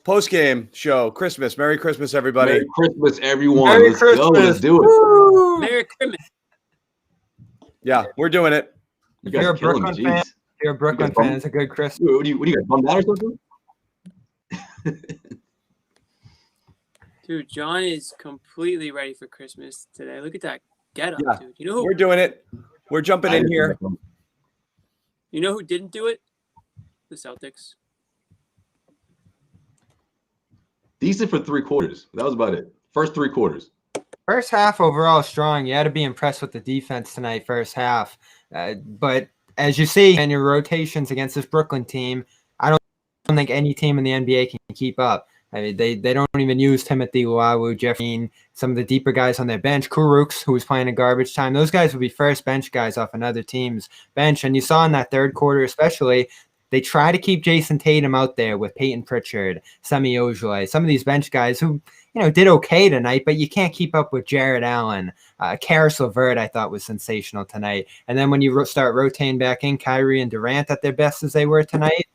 Post-game show, Christmas. Merry Christmas, everybody. Merry Christmas, everyone. Merry Let's go. Let's do it. Woo! Merry Christmas. Yeah, we're doing it. You If guys you're are a killing Brooklyn me. fan, Jeez. if you're a Brooklyn fan, it's a good Christmas. What do you guys bummed out or something? Dude, John is completely ready for Christmas today. Look at that get up, Yeah. dude. You know We're doing it. We're jumping in here. who didn't do it? The Celtics. Decent for 3 quarters. That was about it. First 3 quarters. First half overall strong. You had to be impressed with the defense tonight, first half. But as you see in your rotations against this Brooklyn team, I don't think any team in the NBA can keep up. I mean, they don't even use Timothy Luau, Jeff Green, some of the deeper guys on their bench. Kuruks, who was playing in garbage time. Those guys would be first bench guys off another team's bench. And you saw in that third quarter especially, they try to keep Jason Tatum out there with Peyton Pritchard, Semi Ojeleye, some of these bench guys who, did okay tonight, but you can't keep up with Jared Allen. Karis LeVert, I thought, was sensational tonight. And then when you start rotating back in Kyrie and Durant at their best as they were tonight,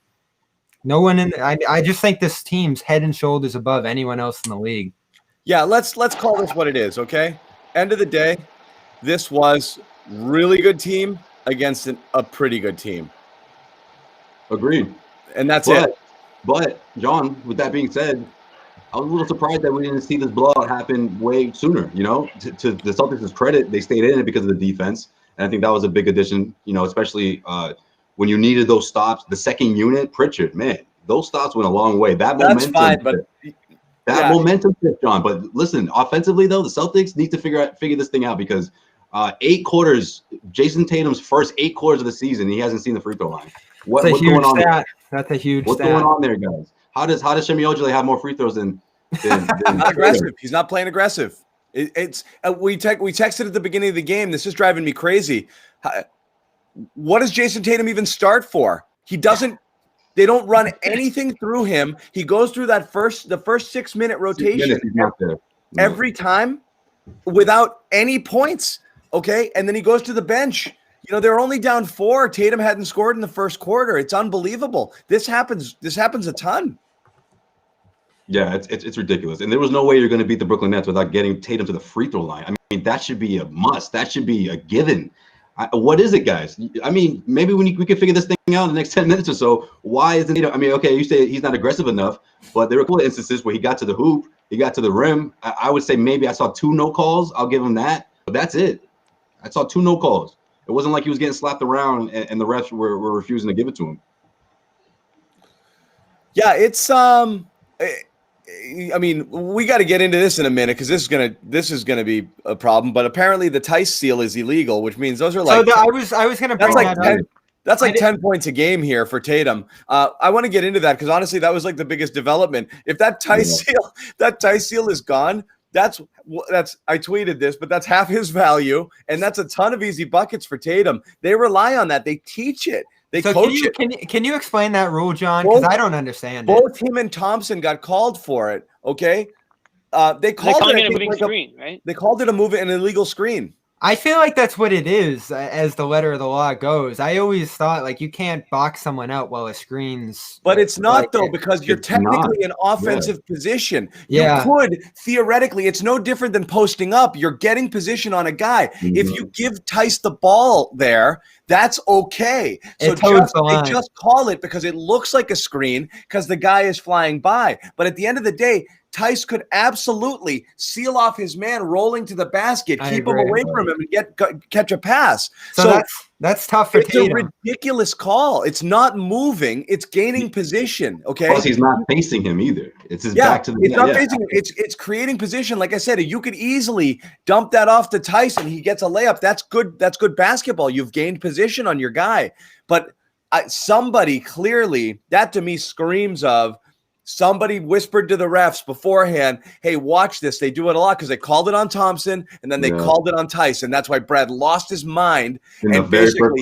no one in. I just think this team's head and shoulders above anyone else in the league. Yeah, let's call this what it is, okay? End of the day, this was really good team against a pretty good team. Agreed. And that's it. But, John, with that being said, I was a little surprised that we didn't see this blowout happen way sooner. To the Celtics' credit, they stayed in it because of the defense. And I think that was a big addition, especially when you needed those stops. The second unit, Pritchard, man, those stops went a long way. That's fine, but momentum shift, John. But listen, offensively, though, the Celtics need to figure this thing out because 8 quarters, Jason Tatum's first 8 quarters of the season, he hasn't seen the free throw line. What's going on there? That's a huge What's stat. going on there, guys? How does Semi Ojeleye have more free throws than not aggressive? He's not playing aggressive. We texted at the beginning of the game. This is driving me crazy. What does Jason Tatum even start for? He doesn't. They don't run anything through him. He goes through the first 6-minute rotation every time without any points. Okay, and then he goes to the bench. They're only down 4. Tatum hadn't scored in the first quarter. It's unbelievable. This happens a ton. Yeah, it's ridiculous. And there was no way you're going to beat the Brooklyn Nets without getting Tatum to the free throw line. I mean, that should be a must. That should be a given. What is it, guys? I mean, maybe we could figure this thing out in the next 10 minutes or so. Why isn't Tatum? I mean, okay, you say he's not aggressive enough, but there were a couple of instances where he got to the hoop, he got to the rim. I would say maybe I saw 2 no calls. I'll give him that. But that's it. I saw 2 no calls. It wasn't like he was getting slapped around and the refs were refusing to give it to him. Yeah, it's I mean, we got to get into this in a minute because this is gonna be a problem. But apparently, the Tice seal is illegal, which means those are like. I was gonna bring that up. That's like 10 points a game here for Tatum. I want to get into that because honestly, that was like the biggest development. If that Tice seal is gone. That's I tweeted this, but that's half his value, and that's a ton of easy buckets for Tatum. They rely on that. They teach it. They coach it. Can you explain that rule, John? Because I don't understand it. Both him and Thompson got called for it. Okay, they called it a moving screen, right? They called it an illegal screen. I feel like that's what it is, as the letter of the law goes. I always thought you can't box someone out while a screen's. But it's not though, because you're technically in offensive position. Yeah. You could theoretically. It's no different than posting up. You're getting position on a guy. Mm-hmm. If you give Tice the ball there, that's okay. So they just call it because it looks like a screen because the guy is flying by. But at the end of the day, Tice could absolutely seal off his man rolling to the basket, keep him away from him, and catch a pass. So that's tough for Tatum. It's a ridiculous call. It's not moving; it's gaining position. Okay, plus he's not facing him either. It's his back to the. It's not facing him. It's creating position. Like I said, you could easily dump that off to Tice, and he gets a layup. That's good. That's good basketball. You've gained position on your guy, but somebody clearly that to me screams of. Somebody whispered to the refs beforehand, hey, watch this. They do it a lot because they called it on Thompson and then they called it on Tyson. That's why Brad lost his mind and basically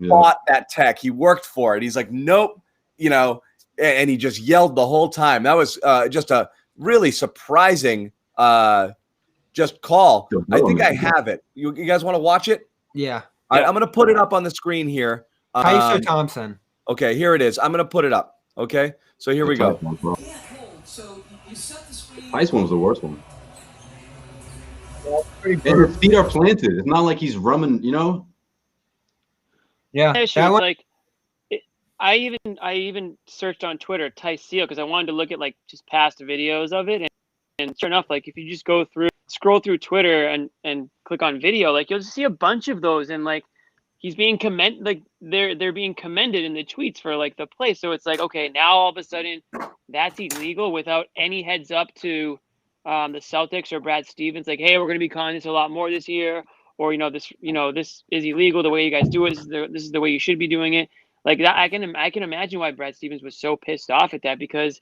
fought that tech. He worked for it. He's like, nope, and he just yelled the whole time. That was just a really surprising just call. I think I have it. You guys want to watch it? Yeah. I'm going to put it up on the screen here. Tyson Thompson. Okay, here it is. I'm going to put it up. Okay, so here we go. Ice one was the worst one. Pretty And brutal. his feet are planted. It's not like he's rumming, you know? Yeah, issue. that It's one. like I even searched on Twitter Tice Seal because I wanted to look at like just past videos of it, and sure enough, like if you just scroll through Twitter and click on video, like you'll just see a bunch of those, and like he's being they're being commended in the tweets for like the play. So it's like, okay, now all of a sudden that's illegal without any heads up to the Celtics or Brad Stevens, like, hey, we're going to be calling this a lot more this year, or this is illegal the way you guys do it. This is the way you should be doing it. Like that, I can imagine why Brad Stevens was so pissed off at that, because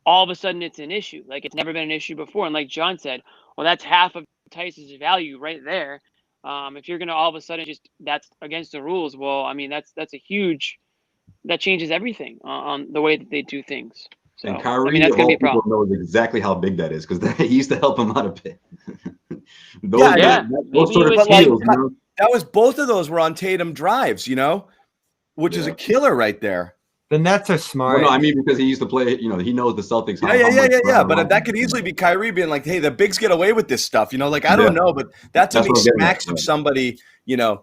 all of a sudden it's an issue. Like it's never been an issue before. And like John said, well, that's half of Tice's value right there. If you're gonna all of a sudden just that's against the rules, well, I mean that's a huge that changes everything on the way that they do things. So And I mean Kyrie, that's of gonna be all a problem. people, knows exactly how big that is because he used to help him out a bit. Yeah, those maybe sort it of was like, skills, you know? that was both of those were on Tatum drives, which is a Yeah. killer right there. The Nets are Well, smart. no, I mean because he used to play. He knows the Celtics. Yeah. But that could easily be Kyrie being like, "Hey, the bigs get away with this stuff." Like I don't know, but that to That's me what I'm getting smacks at, of somebody.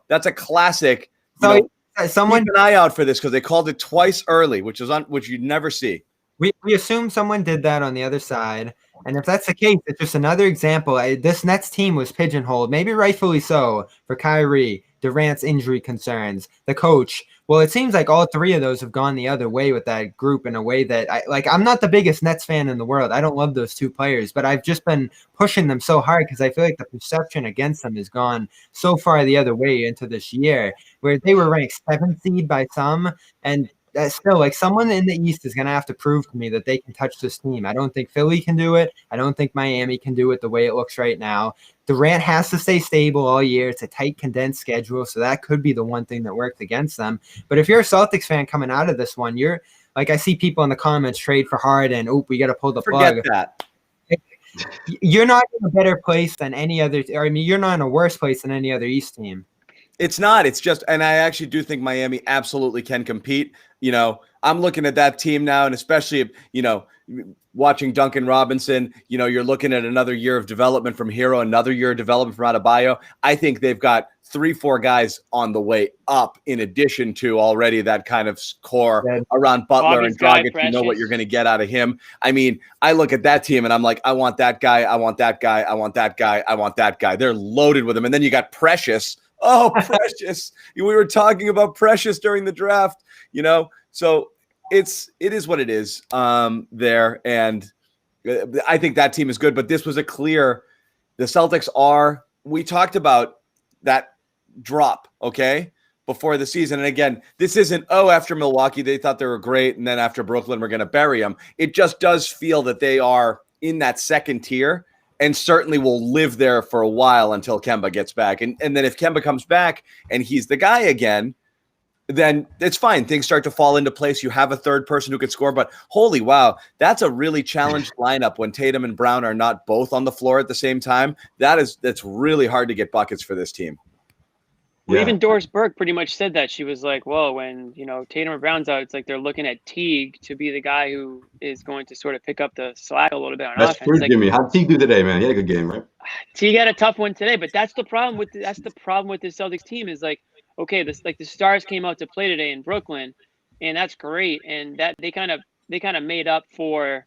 That's a classic. So someone Keep an eye out for this because they called it twice early, which you'd never see. we assume someone did that on the other side. And if that's the case, it's just another example. This Nets team was pigeonholed, maybe rightfully so, for Kyrie, Durant's injury concerns, the coach. Well, it seems like all three of those have gone the other way with that group in a way that I'm not the biggest Nets fan in the world. I don't love those two players, but I've just been pushing them so hard because I feel like the perception against them has gone so far the other way into this year, where they were ranked 7th seed by some, and still, like someone in the East is going to have to prove to me that they can touch this team. I don't think Philly can do it. I don't think Miami can do it the way it looks right now. Durant has to stay stable all year. It's a tight, condensed schedule, so that could be the one thing that works against them. But if you're a Celtics fan coming out of this one, you're like, I see people in the comments trade for Harden. Oh, we got to pull the plug. Forget that. You're not in a better place than any other. Or, I mean, you're not in a worse place than any other East team. It's not. It's just, and I actually do think Miami absolutely can compete. I'm looking at that team now, and especially, watching Duncan Robinson, you're looking at another year of development from Hero, another year of development from Adebayo. I think they've got 3-4 guys on the way up in addition to already that kind of core around Butler and Dragic. You know what you're going to get out of him. I mean, I look at that team and I'm like, I want that guy. I want that guy. I want that guy. I want that guy. They're loaded with them. And then you got Precious. Oh, Precious. We were talking about Precious during the draft, so it is what it is there. And I think that team is good, but this was the Celtics we talked about that drop, okay, before the season. And again, this isn't, after Milwaukee, they thought they were great. And then after Brooklyn, we're going to bury them. It just does feel that they are in that second tier. And certainly will live there for a while until Kemba gets back. And then if Kemba comes back and he's the guy again, then it's fine. Things start to fall into place. You have a third person who can score. But holy wow, that's a really challenged lineup when Tatum and Brown are not both on the floor at the same time. That's really hard to get buckets for this team. Well, even Doris Burke pretty much said that. She was like, well, when, Tatum or Brown's out, it's like they're looking at Teague to be the guy who is going to sort of pick up the slack a little bit on That's offense. true, Jimmy. How'd Teague do today, man? He had a good game, right? Teague had a tough one today, but that's the problem with the Celtics team is like, okay, the stars came out to play today in Brooklyn, and that's great. And that they kind of made up for.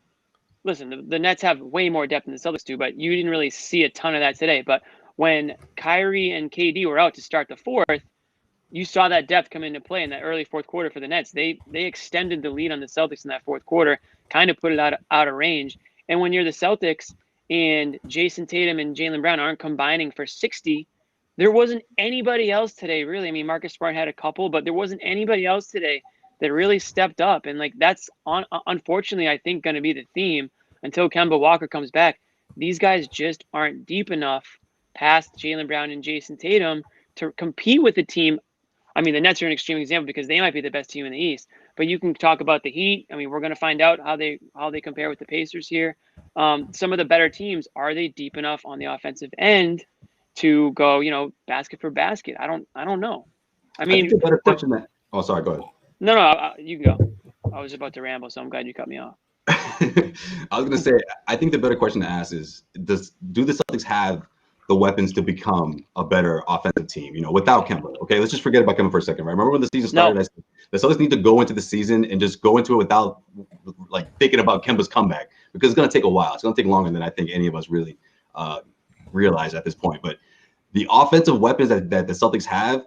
Listen, the Nets have way more depth than the Celtics do, but you didn't really see a ton of that today. But when Kyrie and KD were out to start the fourth, you saw that depth come into play in that early fourth quarter for the Nets. They extended the lead on the Celtics in that fourth quarter, kind of put it out of range. And when you're the Celtics and Jason Tatum and Jaylen Brown aren't combining for 60, there wasn't anybody else today, really. I mean, Marcus Smart had a couple, but there wasn't anybody else today that really stepped up. And like that's unfortunately, I think, going to be the theme until Kemba Walker comes back. These guys just aren't deep enough past Jaylen Brown and Jason Tatum to compete with the team. I mean, the Nets are an extreme example because they might be the best team in the East. But you can talk about the Heat. I mean, we're going to find out how they compare with the Pacers here. Some of the better teams, are they deep enough on the offensive end to go, basket for basket? I don't know. I mean, better question that. Oh, sorry. Go ahead. No, you go. I was about to ramble, so I'm glad you cut me off. I was gonna say, I think the better question to ask is, do the Celtics have the weapons to become a better offensive team? Without Kemba. Okay, let's just forget about Kemba for a second. Right? Remember when the season started? No. I said the Celtics need to go into the season and just go into it without like thinking about Kemba's comeback, because it's gonna take a while. It's gonna take longer than I think any of us really realize at this point. But the offensive weapons that the Celtics have,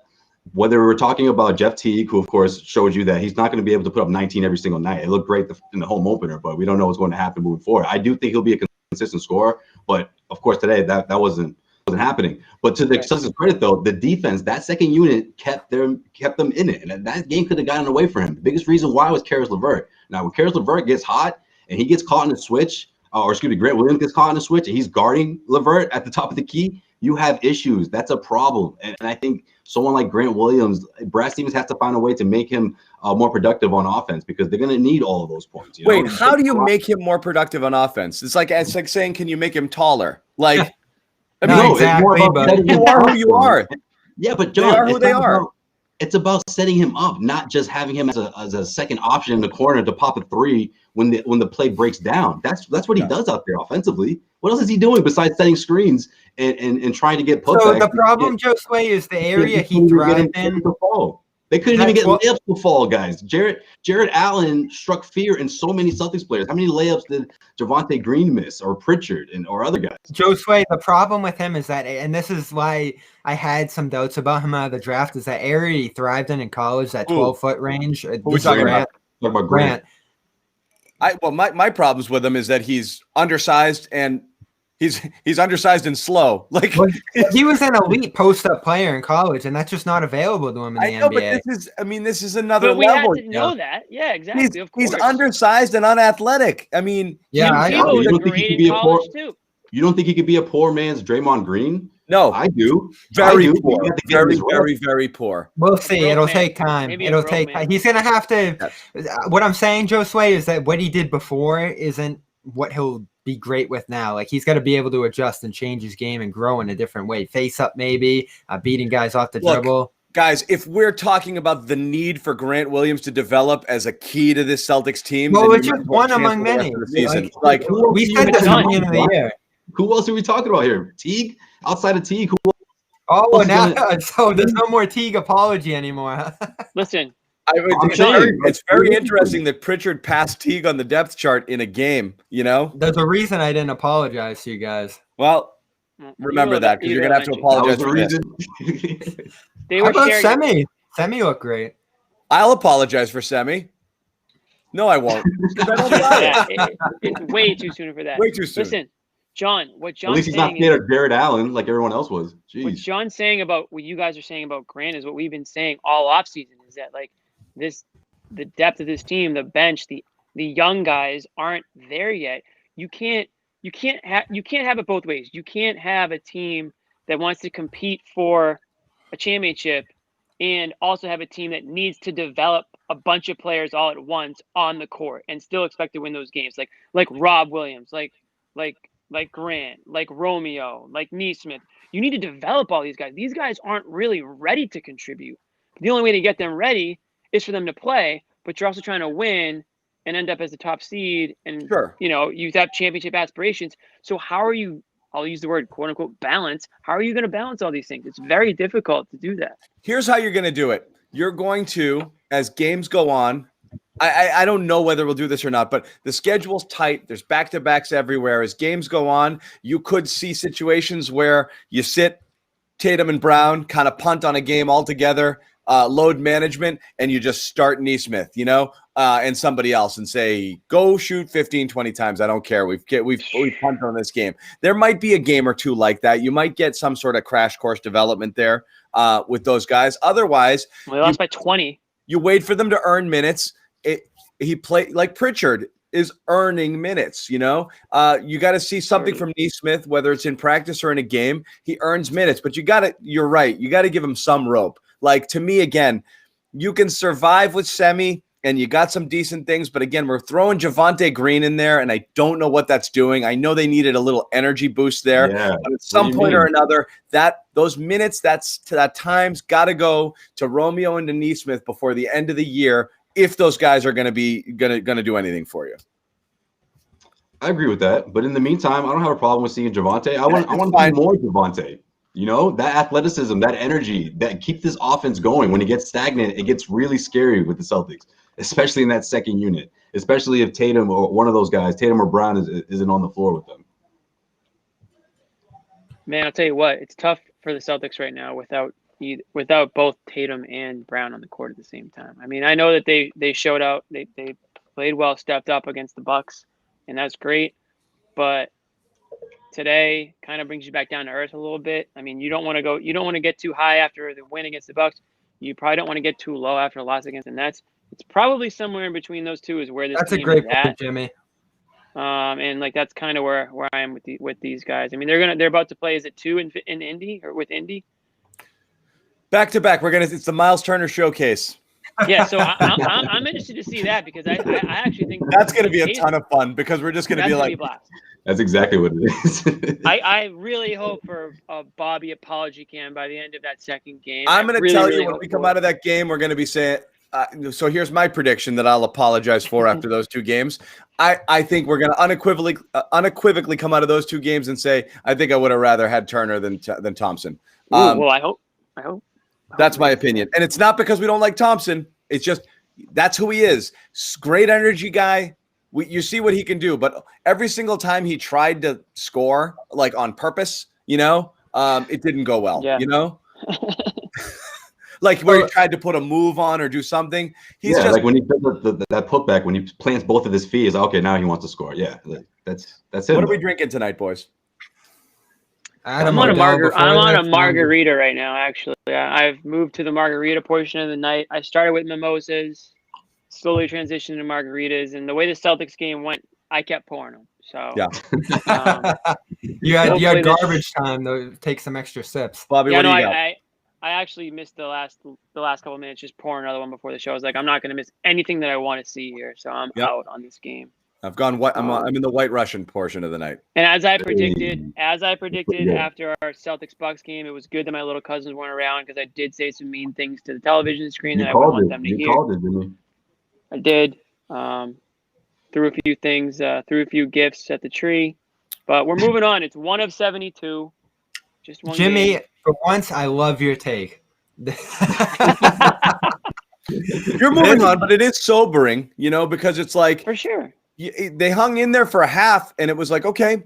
whether we're talking about Jeff Teague, who of course showed you that he's not going to be able to put up 19 every single night. It looked great in the home opener, but we don't know what's going to happen moving forward. I do think he'll be a consistent scorer, but of course today that wasn't happening. But to the Celtics' credit, though, the defense, that second unit kept them in it, and that game could have gotten away from him. The biggest reason why was Karis LeVert. Now, when Karis LeVert gets hot and he gets caught in a switch, Grant Williams gets caught in a switch and he's guarding LeVert at the top of the key, you have issues. That's a problem. And I think someone like Grant Williams, Brad Stevens has to find a way to make him more productive on offense, because they're going to need all of those points. Wait, how do you make him more productive on offense? It's like saying, can you make him taller? Like, I mean, no, exactly, but you are who you are. Yeah, but John, they are who they are. It's about setting him up, not just having him as a second option in the corner to pop a three when the play breaks down. That's what he does out there offensively. What else is he doing besides setting screens and trying to get putbacks? So the problem, Josue, is the area he thrived in. They couldn't even get layups to fall, guys. Jared Allen struck fear in so many Celtics players. How many layups did Javonte Green miss, or Pritchard, or other guys? Josue, the problem with him is that, and this is why I had some doubts about him out of the draft, is that area he thrived in college, that 12-foot range. Who we talking about? Talking about Grant. My problems with him is that he's undersized and he's undersized and slow. Like, he was an elite post-up player in college, and that's just not available to him in the NBA. But this is another but we level. had to know that. Yeah, exactly. Of course. He's undersized and unathletic. I mean, yeah, He was great in college too. You don't think he could be a poor man's Draymond Green? No, I do. Very poor. Very poor. We'll see. It'll take time. It'll take time. He's going to have to. What I'm saying, Josue, is that what he did before isn't what he'll be great with now. Like, he's got to be able to adjust and change his game and grow in a different way. Face up, maybe beating guys off the dribble. Guys, if we're talking about the need for Grant Williams to develop as a key to this Celtics team, well, it's just one among many. We said this at the beginning of the year. Who else are we talking about here? Teague? Outside of Teague, who so there's no more Teague apology anymore. Listen, it's very interesting that Pritchard passed Teague on the depth chart in a game. There's a reason I didn't apologize to you guys. Well, remember that, because you're gonna have to apologize for this. How about Semi? Semi looked great. I'll apologize for Semi. No, I won't. I don't got it. It's way too soon for that. Way too soon. Listen, John, what John's at least he's saying not scared of Jared Allen like everyone else was. Jeez. What John's saying about what you guys are saying about Grant is what we've been saying all offseason, is that like the depth of this team, the bench, the young guys aren't there yet. You can't have it both ways. You can't have a team that wants to compete for a championship and also have a team that needs to develop a bunch of players all at once on the court and still expect to win those games. Like Rob Williams, like Grant, like Romeo, like Neesmith. You need to develop all these guys. These guys aren't really ready to contribute. The only way to get them ready is for them to play, but you're also trying to win and end up as the top seed, and you have championship aspirations. So how are you, I'll use the word quote unquote balance, how are you going to balance all these things? It's very difficult to do that. Here's how you're going to do it. You're going to, as games go on, I don't know whether we'll do this or not, but the schedule's tight. There's back-to-backs everywhere. As games go on, you could see situations where you sit Tatum and Brown, kind of punt on a game altogether, load management, and you just start Neesmith, and somebody else, and say, go shoot 15, 20 times. I don't care. We've punted on this game. There might be a game or two like that. You might get some sort of crash course development there with those guys. Otherwise, we lost by 20. You wait for them to earn minutes. He played like Pritchard is earning minutes. You got to see something from Neesmith, whether it's in practice or in a game. He earns minutes, but you're right. You got to give him some rope. Like, to me, again, you can survive with Semi and you got some decent things, but again, we're throwing Javonte Green in there, and I don't know what that's doing. I know they needed a little energy boost there, but at some point or another, those minutes, that time's got to go to Romeo and to Neesmith before the end of the year, if those guys are going to do anything for you. I agree with that. But in the meantime, I don't have a problem with seeing Javonte. I want to see more Javonte. You know, that athleticism, that energy, that keep this offense going. When it gets stagnant, it gets really scary with the Celtics, especially in that second unit, especially if Tatum or one of those guys, Tatum or Brown, isn't on the floor with them. Man, I'll tell you what, it's tough for the Celtics right now without both Tatum and Brown on the court at the same time. I mean, I know that they showed out, they played well, stepped up against the Bucks, and that's great. But today kind of brings you back down to earth a little bit. I mean, you don't want to get too high after the win against the Bucks. You probably don't want to get too low after a loss against the Nets. It's probably somewhere in between those two is where this That's a team great is at. point, Jimmy. And like that's kind of where I am with these guys. I mean, they're about to play. Is it 2 in Indy or with Indy? Back to back. It's the Miles Turner showcase. Yeah, so I'm interested to see that because I actually think that's going to be a ton of fun because we're just going to be like, that's exactly what it is. I really hope for a Bobby apology cam by the end of that second game. I'm going to tell you when we come out of that game, we're going to be saying. So here's my prediction that I'll apologize for after those two games. I think we're going to unequivocally come out of those two games and say I think I would have rather had Turner than Thompson. Well, I hope. That's my opinion. And it's not because we don't like Thompson. It's just that's who he is. Great energy guy. You see what he can do. But every single time he tried to score, like on purpose, it didn't go well, like where he tried to put a move on or do something. He's just like when he does that putback, when he plants both of his feet, is okay, now he wants to score. Yeah, that's it. What are we drinking tonight, boys? I'm on a margarita right now, actually. I've moved to the margarita portion of the night. I started with mimosas, slowly transitioned to margaritas, and the way the Celtics game went, I kept pouring them. So yeah, you had garbage time though. Take some extra sips, Bobby. Yeah, what do you got? I actually missed the last couple of minutes just pouring another one before the show. I was like, I'm not going to miss anything that I want to see here, so I'm out on this game. I've gone white. I'm in the White Russian portion of the night. And as I predicted after our Celtics Bucks game, it was good that my little cousins weren't around because I did say some mean things to the television screen that I wouldn't want them to hear. Called it, didn't you? I did. Threw a few things, threw a few gifts at the tree, but we're moving on. It's 1 of 72. Just one. Jimmy, game. for once, I love your take. You're moving on, but it is sobering, because it's like for sure. They hung in there for a half, and it was like, okay,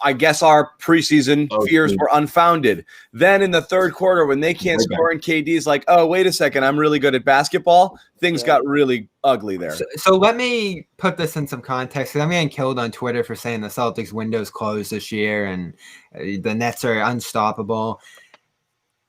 I guess our preseason fears were unfounded. Then in the third quarter, when they can't score and KD's like, oh, wait a second, I'm really good at basketball, things got really ugly there. So let me put this in some context. I'm getting killed on Twitter for saying the Celtics window's closed this year and the Nets are unstoppable.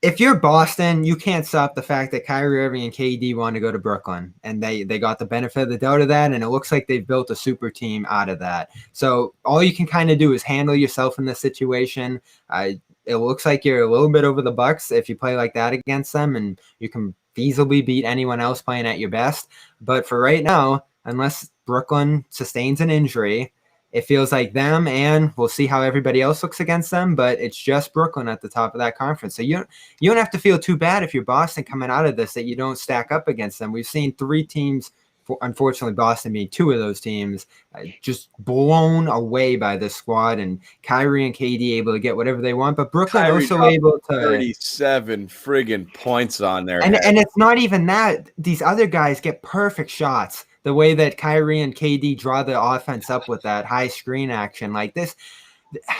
If you're Boston, you can't stop the fact that Kyrie Irving and KD want to go to Brooklyn, and they got the benefit of the doubt of that, and it looks like they've built a super team out of that. So all you can kind of do is handle yourself in this situation. It looks like you're a little bit over the Bucks if you play like that against them, and you can feasibly beat anyone else playing at your best. But for right now, unless Brooklyn sustains an injury, it feels like them, and we'll see how everybody else looks against them, but it's just Brooklyn at the top of that conference. So you don't have to feel too bad if you're Boston coming out of this that you don't stack up against them. We've seen 3 teams, unfortunately Boston being 2 of those teams, just blown away by this squad, and Kyrie and KD able to get whatever they want, but Brooklyn Kyrie also able to 37 friggin' points on there. And it's not even that. These other guys get perfect shots. The way that Kyrie and KD draw the offense up with that high screen action like this.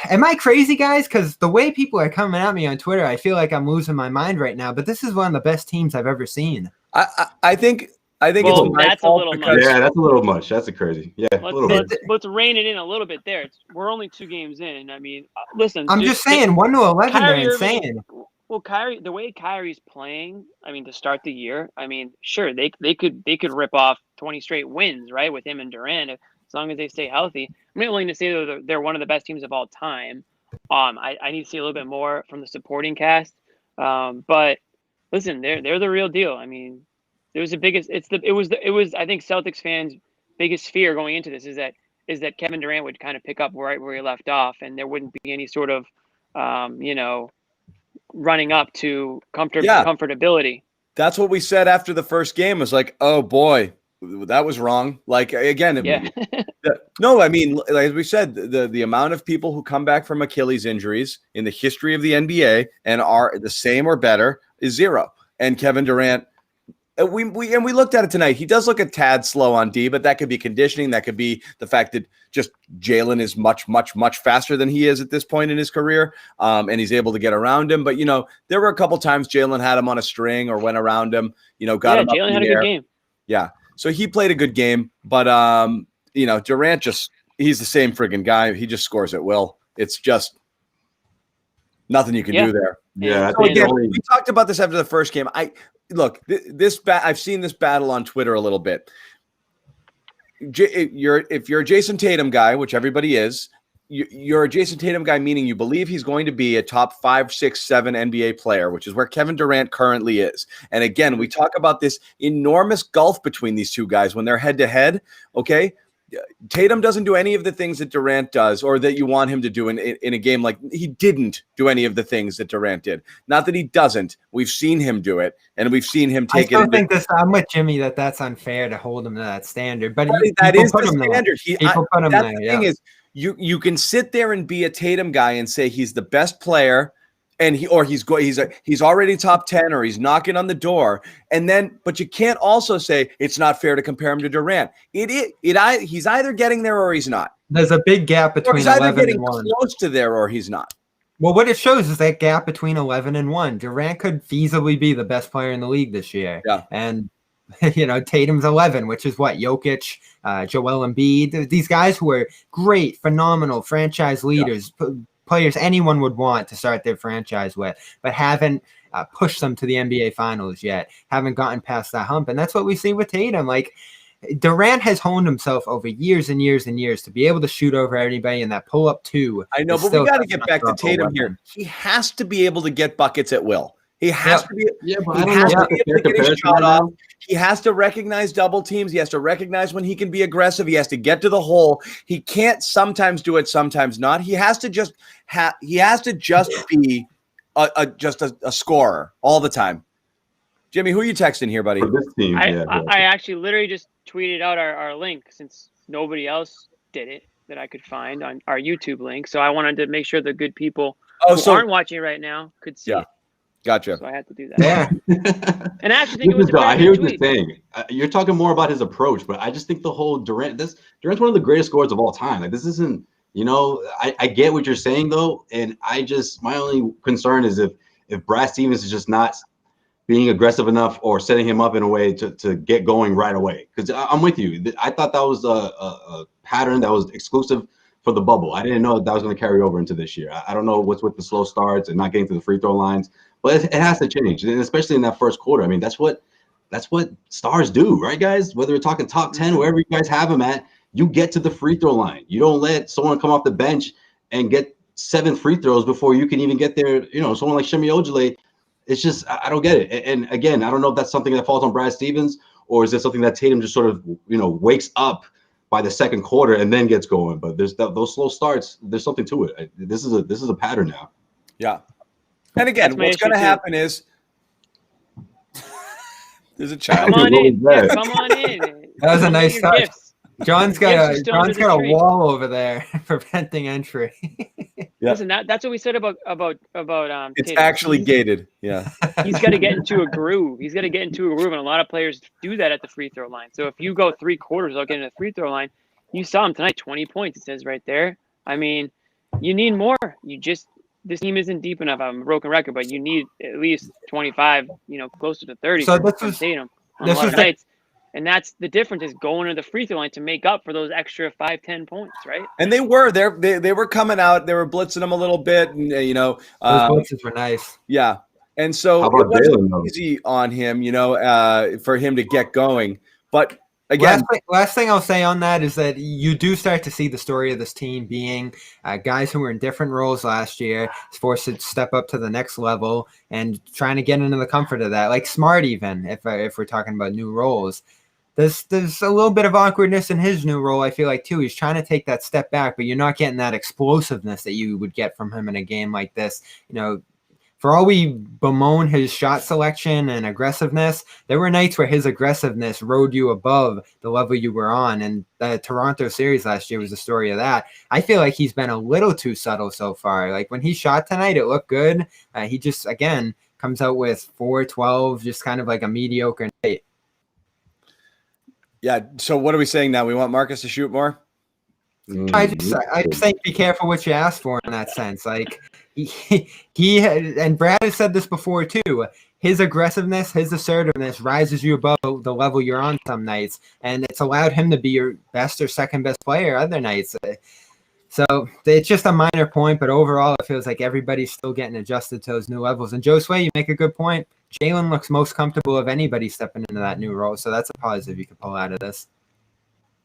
Am I crazy, guys? Because the way people are coming at me on Twitter, I feel like I'm losing my mind right now. But this is one of the best teams I've ever seen. I think it's my fault because that's a little much. That's a crazy. Yeah, let's rein it in a little bit there. We're only 2 games in. I mean, listen. I'm just saying 1 to 11. They're insane. Well, Kyrie, the way Kyrie's playing, I mean, to start the year, I mean, sure, they could rip off 20 straight wins, right, with him and Durant, as long as they stay healthy. I'm not willing to say they're one of the best teams of all time. I need to see a little bit more from the supporting cast. But listen, they're the real deal. I mean, it was I think Celtics fans' biggest fear going into this is that Kevin Durant would kind of pick up right where he left off, and there wouldn't be any sort of running up to comfortability. That's what we said after the first game was like, oh boy, that was wrong. Like, again, Yeah. no, I mean, like, as we said, the amount of people who come back from Achilles injuries in the history of the NBA and are the same or better is zero. And Kevin Durant, we looked at it tonight. He does look a tad slow on D, but that could be conditioning. That could be the fact that just Jalen is much, much, much faster than he is at this point in his career, and he's able to get around him. But, there were a couple times Jalen had him on a string or went around him, got him up Jalen in had the a air. good game. Yeah. So he played a good game, but Durant he's the same friggin' guy. He just scores at will. It's just nothing you can do there. Yeah. So again, we talked about this after the first game. I've seen this battle on Twitter a little bit. If you're a Jason Tatum guy, which everybody is, you're a Jason Tatum guy, meaning you believe he's going to be a top 5, 6, 7 NBA player, which is where Kevin Durant currently is. And again, we talk about this enormous gulf between these two guys when they're head to head. Okay. Tatum doesn't do any of the things that Durant does or that you want him to do in a game. Like, he didn't do any of the things that Durant did. Not that he doesn't. We've seen him do it, and we've seen him take it. I still think I'm with Jimmy that's unfair to hold him to that standard. But that is the standard. People put him there. The thing is, you can sit there and be a Tatum guy and say he's the best player, and he's already top 10 or he's knocking on the door, but you can't also say it's not fair to compare him to Durant. He's either getting there or he's not. There's a big gap between. Or he's either 11 getting and 1. close to there or he's not. Well, what it shows is that gap between 11 and 1. Durant could feasibly be the best player in the league this year. Yeah, and Tatum's 11, which is what Jokic, Joel Embiid, these guys who are great, phenomenal franchise leaders, players anyone would want to start their franchise with, but haven't pushed them to the NBA Finals yet, haven't gotten past that hump. And that's what we see with Tatum. Like, Durant has honed himself over years and years and years to be able to shoot over anybody in that pull-up 2. I know, but we got to get back to Tatum here. He has to be able to get buckets at will. He has to be. But he has to be able to get his shot off. He has to recognize double teams. He has to recognize when he can be aggressive. He has to get to the hole. He can't sometimes do it, sometimes not. He has to just be a scorer all the time. Jimmy, who are you texting here, buddy? For this team, I actually literally just tweeted out our link since nobody else did it that I could find on our YouTube link. So I wanted to make sure the good people who aren't watching right now could see it. Gotcha. So I had to do that. Yeah. And I actually think it was I hear what you're saying. You're talking more about his approach, but I just think the whole Durant's one of the greatest scorers of all time. Like, this isn't, I get what you're saying though. And my only concern is if Brad Stevens is just not being aggressive enough or setting him up in a way to get going right away. Because I'm with you. I thought that was a pattern that was exclusive for the bubble. I didn't know that was going to carry over into this year. I don't know what's with the slow starts and not getting to the free throw lines, but it has to change, and especially in that first quarter. I mean, that's what stars do, right, guys? Whether we're talking top 10, wherever you guys have them at, you get to the free throw line. You don't let someone come off the bench and get 7 free throws before you can even get there. Someone like Shemi Ojale, it's just, I don't get it. And again, I don't know if that's something that falls on Brad Stevens, or is it something that Tatum just sort of, wakes up by the second quarter and then gets going. But there's those slow starts. There's something to it. This is a pattern now. Yeah. And again, what's going to happen is there's a child. Come on in. Yeah, come on in. That was a nice touch. John's got a tree. wall over there preventing entry. Yeah. Listen, that's what we said about it's Tatum. actually gated. Yeah. He's got to get into a groove. And a lot of players do that at the free throw line. So if you go 3 quarters without getting to the free throw line, you saw him tonight, 20 points. It says right there. I mean, you need more. This team isn't deep enough. I'm a broken record, but you need at least 25. Closer to 30. So from Tatum on a lot of nights. And that's the difference, is going to the free throw line to make up for those extra 5-10 points, right? And they were coming out. They were blitzing him a little bit, and those blitzes were nice. Yeah, and so it wasn't easy on him, for him to get going. But again, last thing I'll say on that is that you do start to see the story of this team being guys who were in different roles last year, forced to step up to the next level and trying to get into the comfort of that. Like Smart, even if we're talking about new roles. There's a little bit of awkwardness in his new role, I feel like, too. He's trying to take that step back, but you're not getting that explosiveness that you would get from him in a game like this. for all we bemoan his shot selection and aggressiveness, there were nights where his aggressiveness rode you above the level you were on. And the Toronto series last year was the story of that. I feel like he's been a little too subtle so far. Like when he shot tonight, it looked good. He just, again, comes out with 4-12, just kind of like a mediocre night. Yeah. So what are we saying now? We want Marcus to shoot more? I just think be careful what you ask for in that sense. Like he and Brad has said this before too. His aggressiveness, his assertiveness rises you above the level you're on some nights, and it's allowed him to be your best or second best player other nights. So it's just a minor point, but overall it feels like everybody's still getting adjusted to those new levels. And Josue, you make a good point. Jalen looks most comfortable of anybody stepping into that new role, so that's a positive you can pull out of this.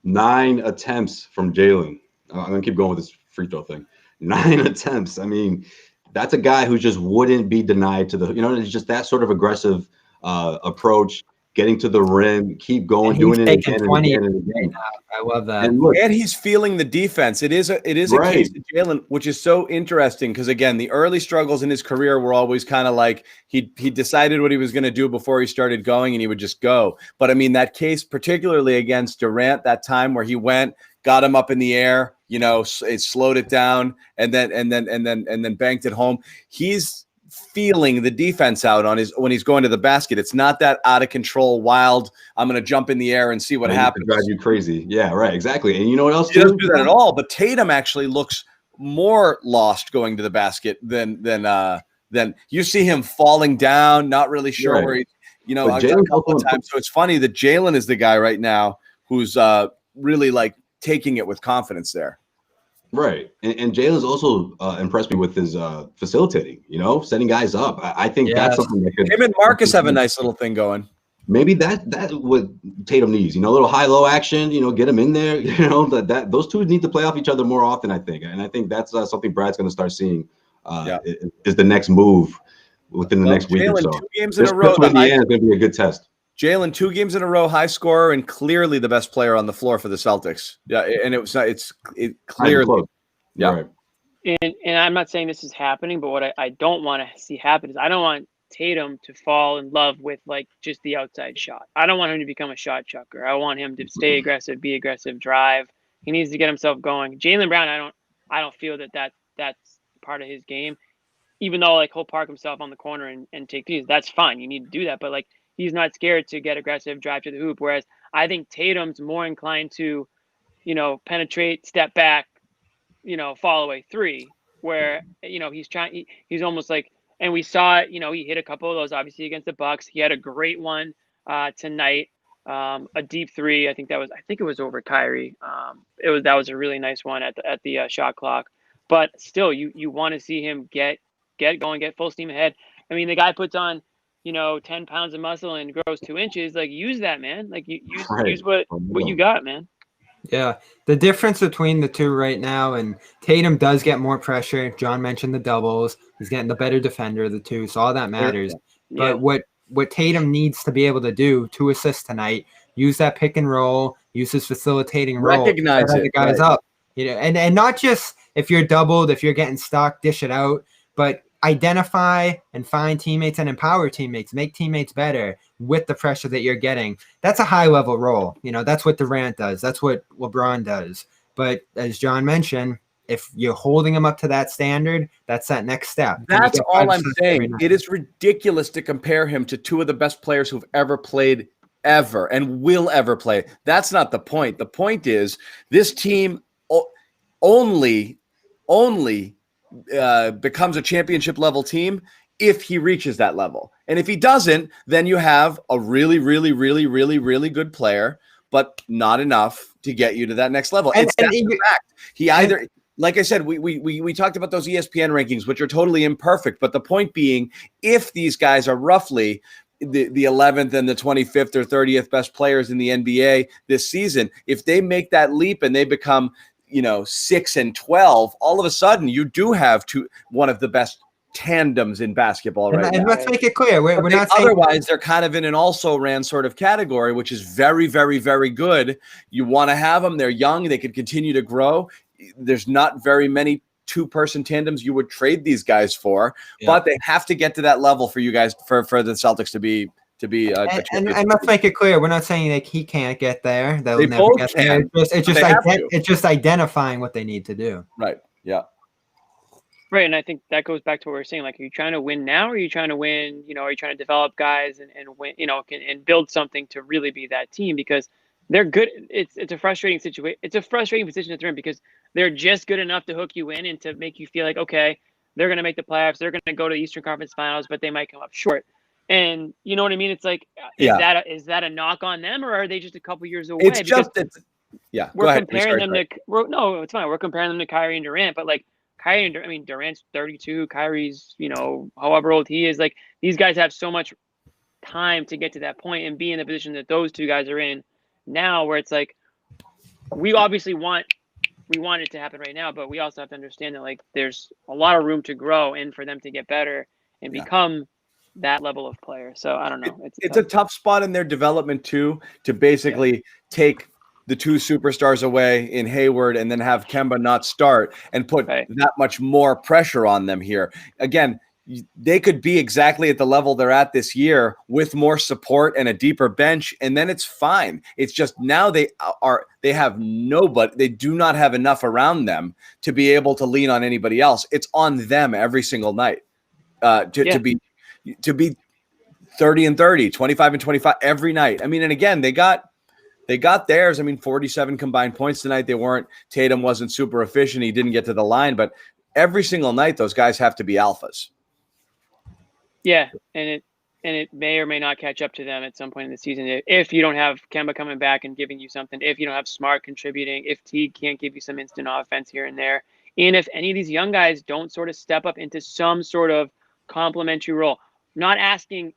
9 attempts from Jalen. I'm going to keep going with this free throw thing. 9 attempts. I mean, that's a guy who just wouldn't be denied to the, it's just that sort of aggressive approach, getting to the rim, keep going, doing it again and again and again. I love that. And he's feeling the defense. It is a case of Jalen, which is so interesting because, again, the early struggles in his career were always kind of like he decided what he was going to do before he started going, and he would just go. But I mean, that case, particularly against Durant, that time where he went, got him up in the air, it slowed it down, and then banked it home. He's feeling the defense out on when he's going to the basket. It's not that out of control, wild, I'm going to jump in the air and see what happens. Drive you crazy. Yeah, right. Exactly. And you know what else? He doesn't do that at all. But Tatum actually looks more lost going to the basket than you see him falling down, not really sure where he's, a couple of times. So it's funny that Jalen is the guy right now who's really like taking it with confidence there. Right. And Jalen's also impressed me with his facilitating, setting guys up. I think that's something that could. Him and Marcus have a nice little thing going. Maybe that's what Tatum needs, a little high-low action, get him in there, that those two need to play off each other more often, I think. And I think that's something Brad's going to start seeing is the next move within the next week or so. 2 games in a row. In the end, it's going to be a good test. Jalen, 2 games in a row, high scorer, and clearly the best player on the floor for the Celtics. Yeah, and it's clearly. Yeah. Right. And I'm not saying this is happening, but what I don't want to see happen is I don't want Tatum to fall in love with like just the outside shot. I don't want him to become a shot chucker. I want him to stay aggressive, be aggressive, drive. He needs to get himself going. Jaylen Brown, I don't feel that's part of his game. Even though like he'll park himself on the corner and take threes, that's fine. You need to do that, but like he's not scared to get aggressive, drive to the hoop. Whereas I think Tatum's more inclined to, penetrate, step back, fall away three, where he's almost like, and we saw it, he hit a couple of those obviously against the Bucks. He had a great one tonight, a deep three. I think it was over Kyrie. That was a really nice one at the shot clock. But still, you want to see him get going, get full steam ahead. I mean, the guy puts on 10 pounds of muscle and grows 2 inches. Like, use that, man. Like, use what you got, man. Yeah, the difference between the two right now, and Tatum does get more pressure. John mentioned the doubles. He's getting the better defender of the two, so all that matters. Yeah. But what Tatum needs to be able to do to assist tonight, use that pick and roll, use his facilitating role. Recognize it. The guys up. And not just if you're doubled, if you're getting stuck, dish it out, but identify and find teammates and empower teammates, make teammates better with the pressure that you're getting. That's a high level role. That's what Durant does. That's what LeBron does. But as John mentioned, if you're holding him up to that standard, that's that next step. That's all I'm saying. It is ridiculous to compare him to 2 of the best players who've ever played ever and will ever play. That's not the point. The point is this team only becomes a championship level team if he reaches that level. And if he doesn't, then you have a really, really, really, really, really good player, but not enough to get you to that next level. That's the fact. He either, like I said, we talked about those ESPN rankings, which are totally imperfect. But the point being, if these guys are roughly the 11th and the 25th or 30th best players in the NBA this season, if they make that leap and they become 6 and 12, all of a sudden you do have one of the best tandems in basketball right now. And let's make it clear, we're not saying otherwise. They're kind of in an also ran sort of category, which is very, very, very good. You want to have them. They're young. They can continue to grow. There's not very many two-person tandems you would trade these guys for, Yeah. but they have to get to that level for you guys, for the Celtics to be and let's make it clear, we're not saying like he can't get there. They'll They never both get there. can, It's just identifying what they need to do. right. Yeah. Right, and I think that goes back to what we're saying. Like, are you trying to win now, or are you trying to win? Are you trying to develop guys and win? And build something to really be that team, because they're good. It's a frustrating situation. It's a frustrating position to throw in, because they're just good enough to hook you in and to make you feel like, okay, they're going to make the playoffs. They're going to go to the Eastern Conference Finals, but they might come up short. And you know what I mean? It's like, is that a knock on them, or are they just a couple years away? It's just yeah. We're comparing them to. No, it's fine. We're comparing them to Kyrie and Durant, but like. Durant's 32. Kyrie's, however old he is. Like, these guys have so much time to get to that point and be in the position that those two guys are in now, where it's like, we obviously want it to happen right now, but we also have to understand that, like, there's a lot of room to grow and for them to get better and become that level of player. So I don't know. It's a tough spot in their development too, to basically take the two superstars away in Hayward and then have Kemba not start and put that much more pressure on them here. Again, they could be exactly at the level they're at this year with more support and a deeper bench, and then it's fine. It's just now they have nobody. They do not have enough around them to be able to lean on anybody else. It's on them every single night to be 30 and 30, 25 and 25 every night. I mean, and again, they got theirs. I mean, 47 combined points tonight. Tatum wasn't super efficient. He didn't get to the line, but every single night, those guys have to be alphas. Yeah. And it may or may not catch up to them at some point in the season. If you don't have Kemba coming back and giving you something, if you don't have Smart contributing, if Teague can't give you some instant offense here and there, and if any of these young guys don't sort of step up into some sort of complementary role, not asking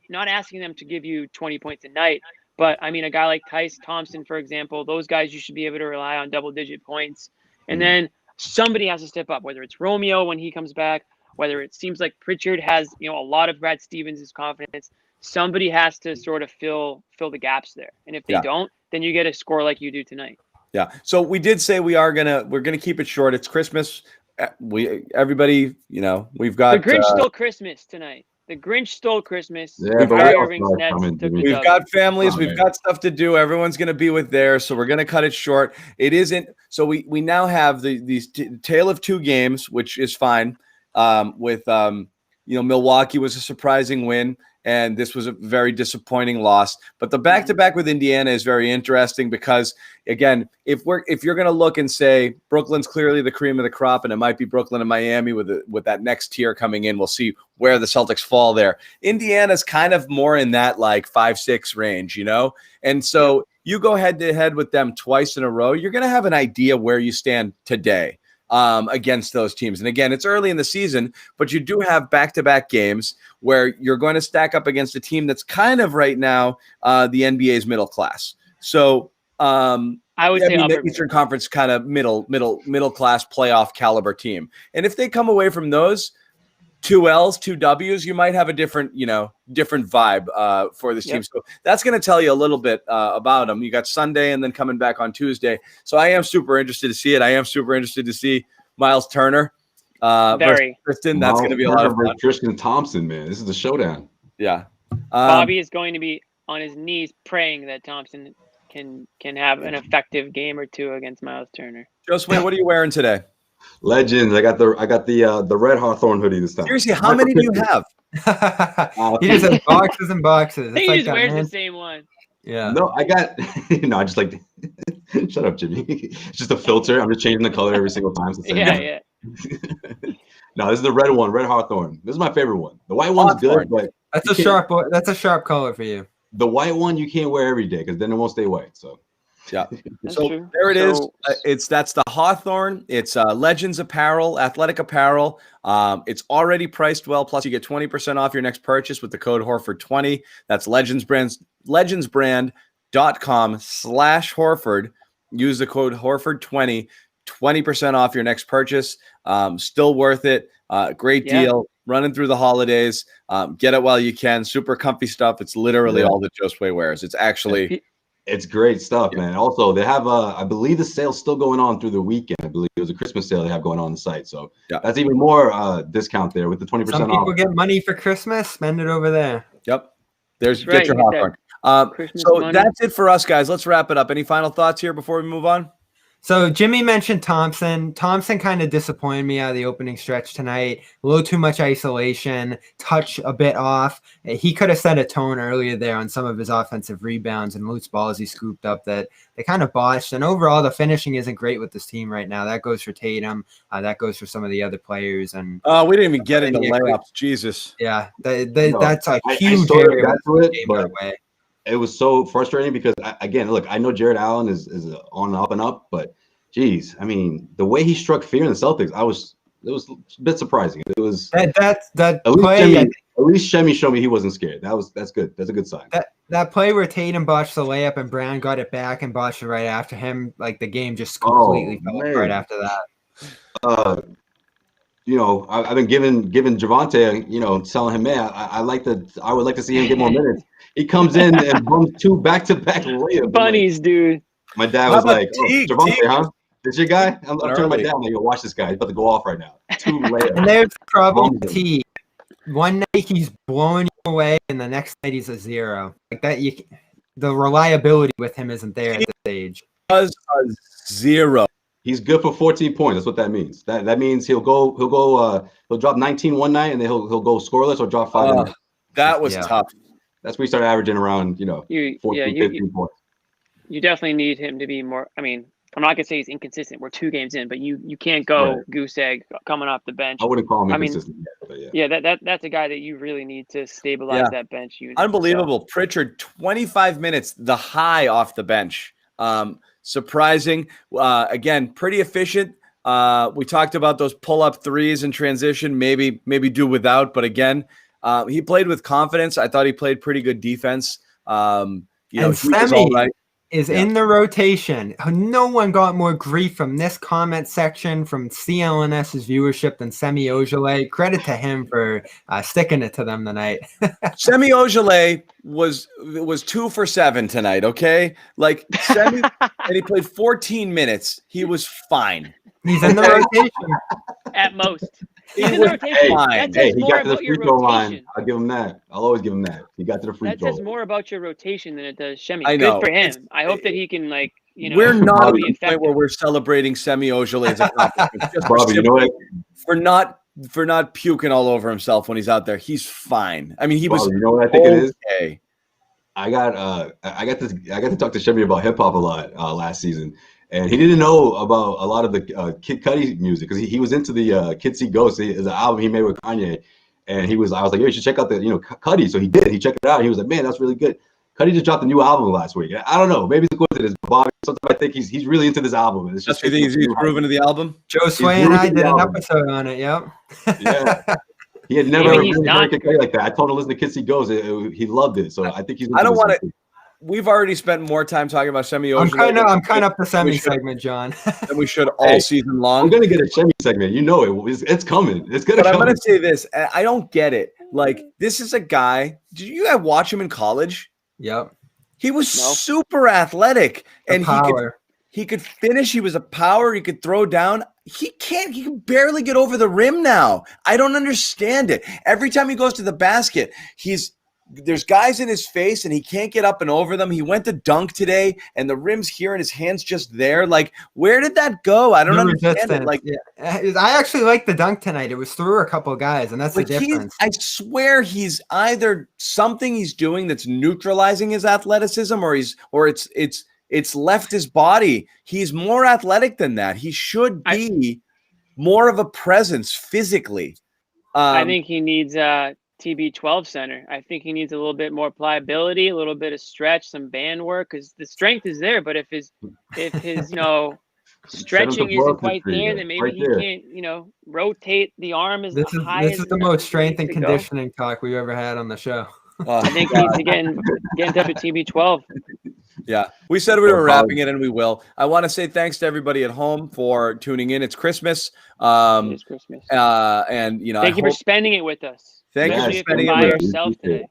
them to give you 20 points a night, but I mean, a guy like Tyce Thompson, for example, those guys, you should be able to rely on double-digit points. And then somebody has to step up, whether it's Romeo when he comes back, whether it seems like Pritchard has, a lot of Brad Stevens' confidence. Somebody has to sort of fill the gaps there. And if they don't, then you get a score like you do tonight. Yeah. So we did say we're gonna keep it short. It's Christmas. Everybody, we've got the Grinch stole Christmas tonight. The Grinch stole Christmas. Yeah, we've got families. We've got stuff to do. Everyone's going to be with theirs, so we're going to cut it short. It isn't. So we now have these tale of two games, which is fine. Milwaukee was a surprising win, and this was a very disappointing loss. But the back-to-back with Indiana is very interesting because, again, if you're going to look and say Brooklyn's clearly the cream of the crop, and it might be Brooklyn and Miami with that next tier coming in, we'll see where the Celtics fall there. Indiana's kind of more in that like 5-6 range, and so you go head-to-head with them twice in a row, you're going to have an idea where you stand today against those teams. And again, it's early in the season, but you do have back-to-back games where you're going to stack up against a team that's kind of right now the NBA's middle class. So I would say the Eastern Conference kind of middle class playoff caliber team. And if they come away from those 2 L's, 2 W's, you might have a different vibe for this team. So that's going to tell you a little bit about them. You got Sunday and then coming back on Tuesday. So I am super interested to see it. I am super interested to see Miles Turner versus Tristan. That's going to be a lot of fun. Tristan Thompson, man. This is the showdown. Yeah. Bobby is going to be on his knees praying that Thompson can have an effective game or two against Miles Turner. Josue, what are you wearing today? Legends. I got the red Hawthorne hoodie this time. Seriously, how many do you have? He just has boxes and boxes. He just wears the same one. Yeah. No, I got I just like shut up, Jimmy. It's just a filter. I'm just changing the color every single time. Yeah. No, this is the red one, red Hawthorne. This is my favorite one. The white one's good, but that's a sharp color for you. The white one you can't wear every day because then it won't stay white. So yeah. So there it is. That's the Hawthorne. It's Legends apparel, athletic apparel. It's already priced well. Plus, you get 20% off your next purchase with the code HORFORD20. That's legendsbrand.com/Horford. Use the code HORFORD20. 20% off your next purchase. Still worth it. Great deal. Running through the holidays. Get it while you can. Super comfy stuff. It's literally all that Josue wears. It's actually. It's great stuff, man. Also, they have I believe the sale's still going on through the weekend. I believe it was a Christmas sale they have going on the site. So that's even more discount there with the 20% off. Some people get money for Christmas, spend it over there. Yep. There's That's get right, your get Hawthorne. So money. that's it for us, guys. Let's wrap it up. Any final thoughts here before we move on? So Jimmy mentioned Thompson. Thompson kind of disappointed me out of the opening stretch tonight. A little too much isolation, touch a bit off. He could have set a tone earlier there on some of his offensive rebounds and loose balls he scooped up that they kind of botched. And overall, the finishing isn't great with this team right now. That goes for Tatum. That goes for some of the other players. And we didn't even get into layups. Jesus. Yeah, that's a huge area. It was so frustrating because, again, look, I know Jared Allen is on and up, but geez, I mean, the way he struck fear in the Celtics, it was a bit surprising. It was at least Shemi showed me he wasn't scared. That's good. That's a good sign. That play where Tatum botched the layup and Brown got it back and botched it right after him, like the game just completely fell apart after that. I've been giving Javonte, telling him, man, I would like to see him get more minutes. He comes in and bums 2 back-to-back layups. Bunnies, dude. My dad was like, Javonte, huh? This your guy? I'm turning my dad. I'm like, yo, watch this guy. He's about to go off right now. 2 layups. And there's the problem with T. One night he's blowing you away, and the next night he's a 0. Like that, the reliability with him isn't there at this age. Was a 0. He's good for 14 points. That's what that means. That means he'll drop 19 one night, and then he'll go scoreless or drop 5. That was tough. That's where he started averaging around 14, 15 points. You definitely need him to be more. I mean, I'm not gonna say he's inconsistent. We're 2 games in, but you can't go goose egg coming off the bench. I wouldn't call him inconsistent. That's a guy that you really need to stabilize that bench unit. Unbelievable. Pritchard, 25 minutes, the high off the bench. Surprising. Again, pretty efficient. We talked about those pull-up threes in transition, maybe do without, but again, he played with confidence. I thought he played pretty good defense. And Semi is in the rotation. No one got more grief from this comment section from CLNS's viewership than Semi Ojeleye. Credit to him for sticking it to them tonight. Semi Ojeleye was 2 for 7 tonight. Okay, like Semi, and he played 14 minutes. He was fine. He's in the rotation at most. He was fine. Hey, he got to the free throw line. I'll give him that. I'll always give him that. He got to the free throw. That says more about your rotation than it does Shemi. I know. Good for him. I hope that he can, We're not at the point where we're celebrating Semi Ojeleye's accomplishment. Bobby, you know what? For not puking all over himself when he's out there. He's fine. I mean, he was. You know what I think it is? Okay. I got to talk to Shemi about hip hop a lot last season. And he didn't know about a lot of the Kid Cudi music because he was into the Kids See Ghosts. It's an album he made with Kanye, and I was like, yo, you should check out the Cudi. So he did. He checked it out. And he was like, man, that's really good. Cudi just dropped a new album last week. I don't know. Maybe it's a coincidence, but Bobby, sometimes I think he's really into this album. It's just you think he's grooving to the album? Josue and I did an episode on it. Yep. Yeah. He had never heard Kid Cudi like that. I told him to listen to Kids See Ghosts. He loved it. So I think he's. I don't want to. We've already spent more time talking about Semi Ojeleye. I'm kind of up the Semi segment, John. And we should all season long. We're gonna get a Semi segment. You know it. It's coming. It's gonna. But I'm gonna say this. I don't get it. Like, this is a guy. Did you guys watch him in college? Yep. He was super athletic, and he could finish. He was a power. He could throw down. He can barely get over the rim now. I don't understand it. Every time he goes to the basket, there's guys in his face and he can't get up and over them. He went to dunk today and the rim's here and his hand's just there. Like, where did that go? I don't understand it. Like, I actually like the dunk tonight. It was through a couple of guys, and that's the difference. I swear he's either something he's doing that's neutralizing his athleticism, or it's left his body. He's more athletic than that. He should be more of a presence physically. I think he needs TB12 center. I think he needs a little bit more pliability, a little bit of stretch, some band work, because the strength is there. But if his stretching isn't quite there, then maybe he can't rotate the arm as high. This is the most strength and conditioning talk we've ever had on the show. I think he needs to get in touch with TB12. Yeah, we said we were wrapping it, and we will. I want to say thanks to everybody at home for tuning in. It's Christmas. It's Christmas. And thank you for spending it with us. Thank you for spending it with us yourself today.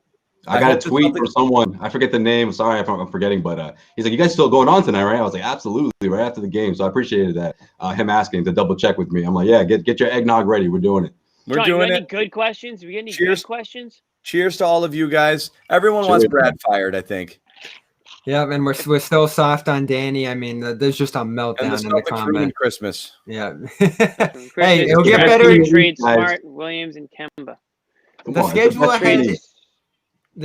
I got a tweet from someone. I forget the name. Sorry if I'm forgetting, but he's like, "You guys still going on tonight, right?" I was like, "Absolutely, right after the game." So I appreciated that. Him asking to double check with me. I'm like, "Yeah, get your eggnog ready. We're doing it." John, you got any good questions? We got any good questions? Cheers to all of you guys. Everyone wants Brad fired, I think. Yeah, and we're still soft on Danny. I mean, there's just a meltdown in the comments. Christmas. Yeah. Christmas, Hey, it'll get better. Trade Smart, Williams, and Kemba. The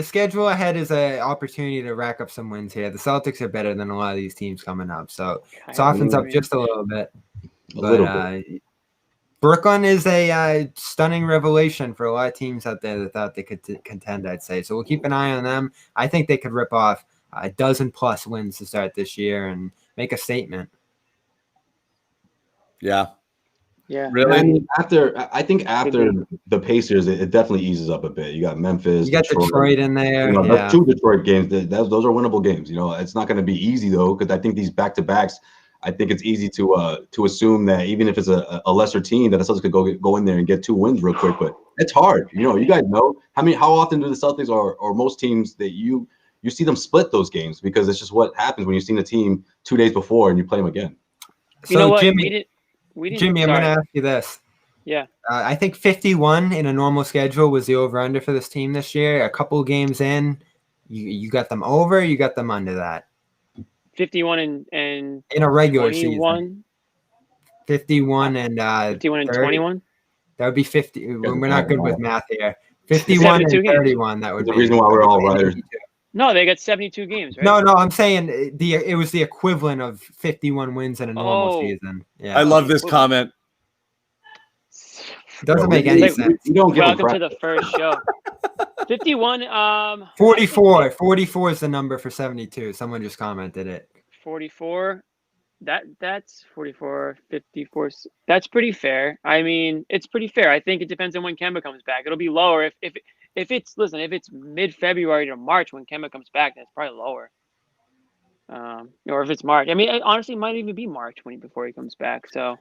schedule ahead is an opportunity to rack up some wins here. The Celtics are better than a lot of these teams coming up, so it softens up just a little bit. Brooklyn is a stunning revelation for a lot of teams out there that thought they could contend, I'd say. So we'll keep an eye on them. I think they could rip off a dozen plus wins to start this year and make a statement. Yeah. Yeah. Really? I mean, I think after the Pacers, it definitely eases up a bit. You got Memphis. You got Detroit in there. You know, that's 2 Detroit games. Those are winnable games. You know, it's not going to be easy, though, because I think these back-to-backs, I think it's easy to assume that even if it's a lesser team, that the Celtics could go in there and get 2 wins real quick. But it's hard. You know, you guys know how often do the Celtics or most teams that you see them split those games, because it's just what happens when you've seen a team 2 days before and you play them again. So, you know what? Jimmy, I'm going to ask you this. Yeah. I think 51 in a normal schedule was the over-under for this team this year. A couple games in, you got them over, you got them under that. 51 and in a regular 21? season. 51 and 51 and 21? That would be 50. We're not good with math here. 51 and 31, that would be. The reason why we're all writers. No, they got 72 games, right? No, I'm saying it was the equivalent of 51 wins in a normal season. Yeah. I love this comment. Doesn't make any sense. Welcome to the first show. 51. 44. 44 is the number for 72. Someone just commented it. 44. That's 44, 54. That's pretty fair. I mean, it's pretty fair. I think it depends on when Kemba comes back. It'll be lower if it's mid-February to March when Kemba comes back, that's probably lower. Or if it's March. I mean, it honestly might even be March before he comes back. So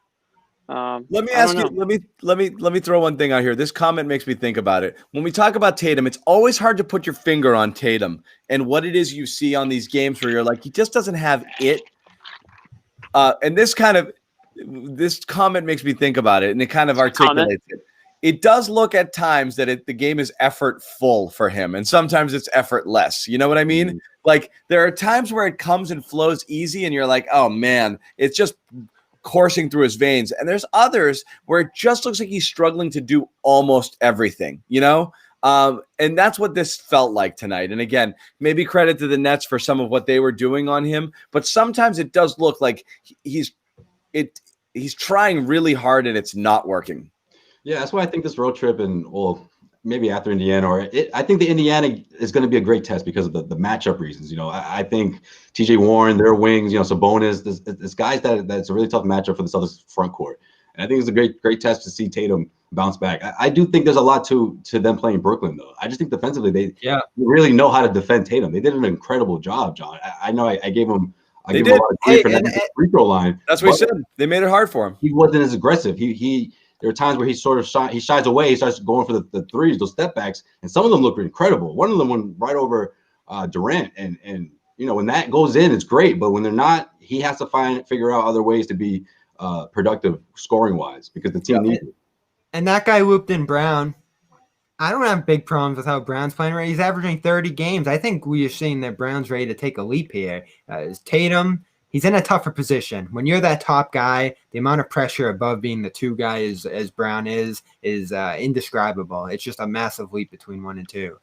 let me ask you. Let me throw one thing out here. This comment makes me think about it. When we talk about Tatum, it's always hard to put your finger on Tatum and what it is you see on these games where you're like, he just doesn't have it. And this comment makes me think about it, and it kind of articulates it. It does look at times that the game is effortful for him, and sometimes it's effortless. You know what I mean? Mm-hmm. Like, there are times where it comes and flows easy, and you're like, oh, man, it's just coursing through his veins. And there's others where it just looks like he's struggling to do almost everything, you know? And that's what this felt like tonight. And again, maybe credit to the Nets for some of what they were doing on him, but sometimes it does look like he's trying really hard and it's not working. Yeah, that's why I think this road trip maybe after Indiana I think the Indiana is going to be a great test because of the matchup reasons. You know, I think TJ Warren, their wings, you know, Sabonis, this guys that's a really tough matchup for the Celtics front court. And I think it's a great test to see Tatum bounce back. I do think there's a lot to them playing Brooklyn, though. I just think defensively they really know how to defend Tatum. They did an incredible job, John. I know I gave them a lot of grief for that free throw line. That's what he said. They made it hard for him. He wasn't as aggressive. There are times where he shies away. He starts going for the threes, those step backs, and some of them look incredible. One of them went right over Durant, and you know, when that goes in, it's great. But when they're not, he has to figure out other ways to be productive scoring wise because the team needs it. And that guy looped in Brown. I don't have big problems with how Brown's playing right. He's averaging 30 games. I think we are seeing that Brown's ready to take a leap here. Tatum, he's in a tougher position. When you're that top guy, the amount of pressure above being the 2 guy as Brown is indescribable. It's just a massive leap between 1 and 2.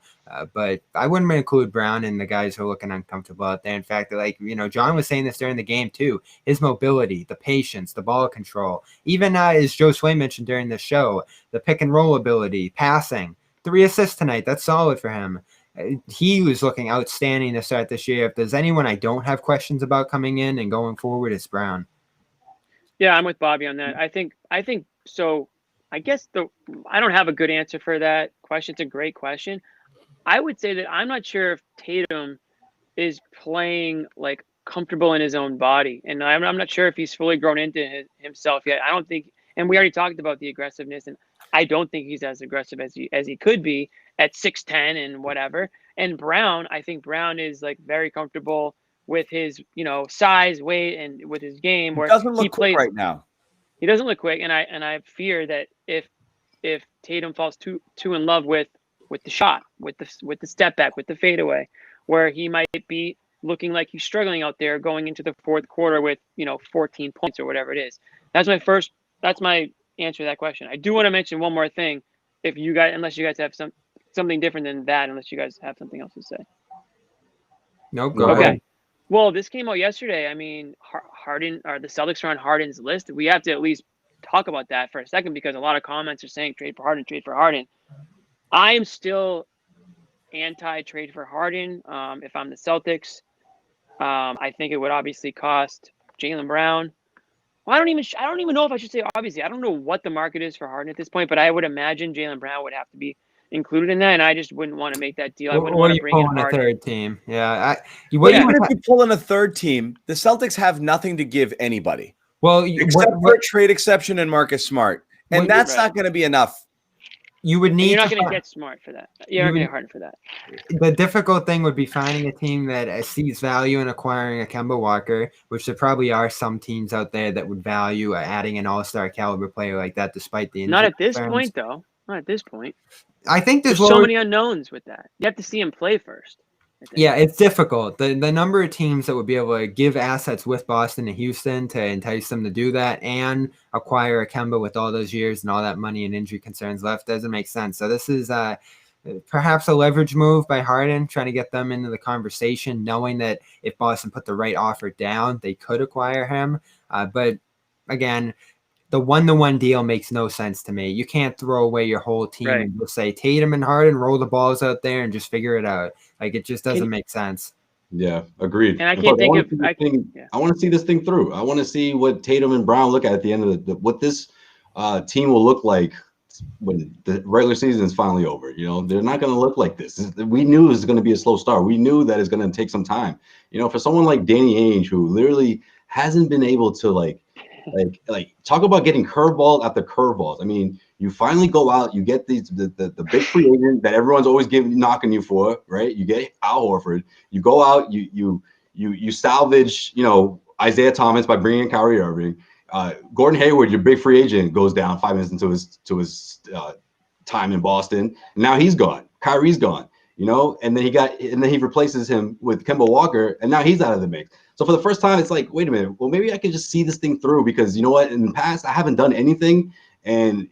But I wouldn't include Brown in the guys who are looking uncomfortable out there. In fact, like, you know, John was saying this during the game too. His mobility, the patience, the ball control, even as Josue mentioned during the show, the pick and roll ability, passing, 3 assists tonight. That's solid for him. He was looking outstanding to start this year. If there's anyone I don't have questions about coming in and going forward, it's Brown. Yeah, I'm with Bobby on that. I think so. I guess I don't have a good answer for that question. It's a great question. I would say that I'm not sure if Tatum is playing like comfortable in his own body, and I'm not sure if he's fully grown into himself yet. I don't think, and we already talked about the aggressiveness, and I don't think he's as aggressive as he could be at 6'10" and whatever. And Brown, I think Brown is like very comfortable with his, size, weight, and with his game. He Where doesn't he look quick plays, right now. he doesn't look quick, and I fear that if Tatum falls too in love with the shot, with the step back, with the fadeaway, where he might be looking like he's struggling out there going into the fourth quarter with 14 points or whatever it is. That's my answer to that question. I do want to mention one more thing, unless you guys have something different than that, unless you guys have something else to say. Nope. Go Okay. ahead. Well, this came out yesterday. I mean, Harden, or the Celtics are on Harden's list. We have to at least talk about that for a second, because a lot of comments are saying trade for Harden, trade for Harden. I am still anti-trade for Harden. If I'm the Celtics, I think it would obviously cost Jaylen Brown. Well, I don't even know if I should say obviously. I don't know what the market is for Harden at this point, but I would imagine Jaylen Brown would have to be included in that, and I just wouldn't want to make that deal. I wouldn't want to bring in a Harden. third team. Yeah. But even if you pull in a third team, the Celtics have nothing to give anybody. Well, except for a trade exception and Marcus Smart, and that's not going to be enough. You would need. You're not going to get Smart for that. You're not going to get Harden for that. The difficult thing would be finding a team that sees value in acquiring a Kemba Walker, which there probably are some teams out there that would value adding an all-star caliber player like that, despite the injury. Not at this point, though. Not at this point. I think there's so many unknowns with that. You have to see him play first. Yeah, it's difficult. The number of teams that would be able to give assets with Boston and Houston to entice them to do that and acquire a Kemba with all those years and all that money and injury concerns left doesn't make sense. So this is perhaps a leverage move by Harden, trying to get them into the conversation, knowing that if Boston put the right offer down, they could acquire him. But again, the one-to-one deal makes no sense to me. You can't throw away your whole team and just say Tatum and Harden, roll the balls out there and just figure it out. Like, it just doesn't make sense. Yeah, agreed. And I can't think of. I want to see this thing through. I want to see what Tatum and Brown look at the end of what this team will look like when the regular season is finally over. They're not going to look like this. We knew it was going to be a slow start. We knew that it's going to take some time. For someone like Danny Ainge, who literally hasn't been able to like talk about getting curveballs after curveballs. I mean, you finally go out, you get the big free agent that everyone's always knocking you for, right? You get Al Horford. You go out, you salvage, Isaiah Thomas by bringing in Kyrie Irving. Gordon Hayward, your big free agent, goes down 5 minutes into his time in Boston. And now he's gone. Kyrie's gone. And then he replaces him with Kemba Walker, and now he's out of the mix. So for the first time, it's like, wait a minute. Well, maybe I can just see this thing through, because you know what? In the past, I haven't done anything, and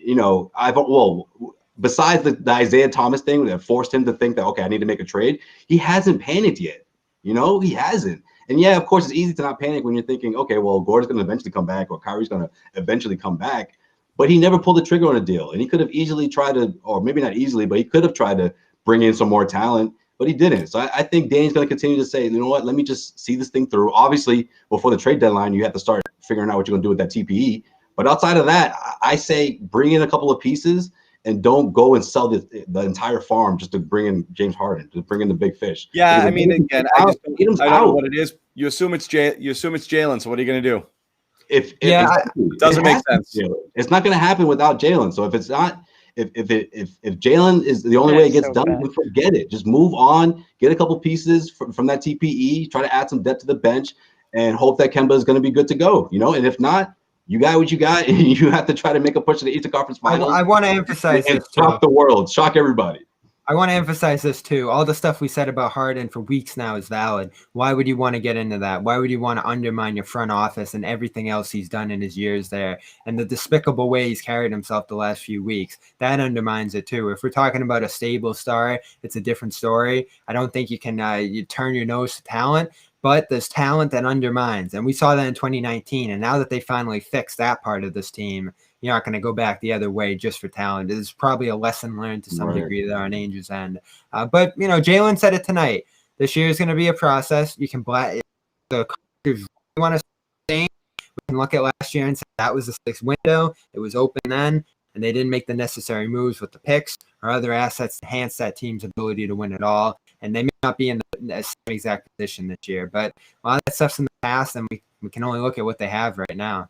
besides the Isaiah Thomas thing that forced him to think that, okay, I need to make a trade. He hasn't panicked yet. He hasn't. And yeah, of course, it's easy to not panic when you're thinking, okay, well, Gordon's going to eventually come back, or Kyrie's going to eventually come back. But he never pulled the trigger on a deal, and he could have easily tried to, or maybe not easily, but he could have tried to bring in some more talent, but he didn't. So I think Danny's going to continue to say, you know what, let me just see this thing through. Obviously, before the trade deadline, you have to start figuring out what you're going to do with that TPE. But outside of that, I say bring in a couple of pieces and don't go and sell the entire farm just to bring in James Harden, to bring in the big fish. Yeah, I mean, again, I don't know what it is. You assume it's Jaylen. So what are you going to do? It doesn't make sense. It's not going to happen without Jaylen. So if it's not. If Jaylen is the only way it gets done, then forget it. Just move on, get a couple pieces from that TPE, try to add some depth to the bench, and hope that Kemba is going to be good to go. And if not, you got what you got, and you have to try to make a push to the Eastern Conference Finals. I want to emphasize and shock the world, shock everybody. I want to emphasize this too. All the stuff we said about Harden for weeks now is valid. Why would you want to get into that? Why would you want to undermine your front office and everything else he's done in his years there? And the despicable way he's carried himself the last few weeks, that undermines it too. If we're talking about a stable star, it's a different story. I don't think you can you turn your nose to talent, but there's talent that undermines. And we saw that in 2019. And now that they finally fixed that part of this team, you're not going to go back the other way just for talent. It's probably a lesson learned to some degree there on Ainge's end. But, Jaylen said it tonight. This year is going to be a process. You can the coaches want to stay. We can look at last year and say that was the sixth window. It was open then, and they didn't make the necessary moves with the picks or other assets to enhance that team's ability to win it all. And they may not be in the same exact position this year. But a lot of that stuff's in the past, and we can only look at what they have right now.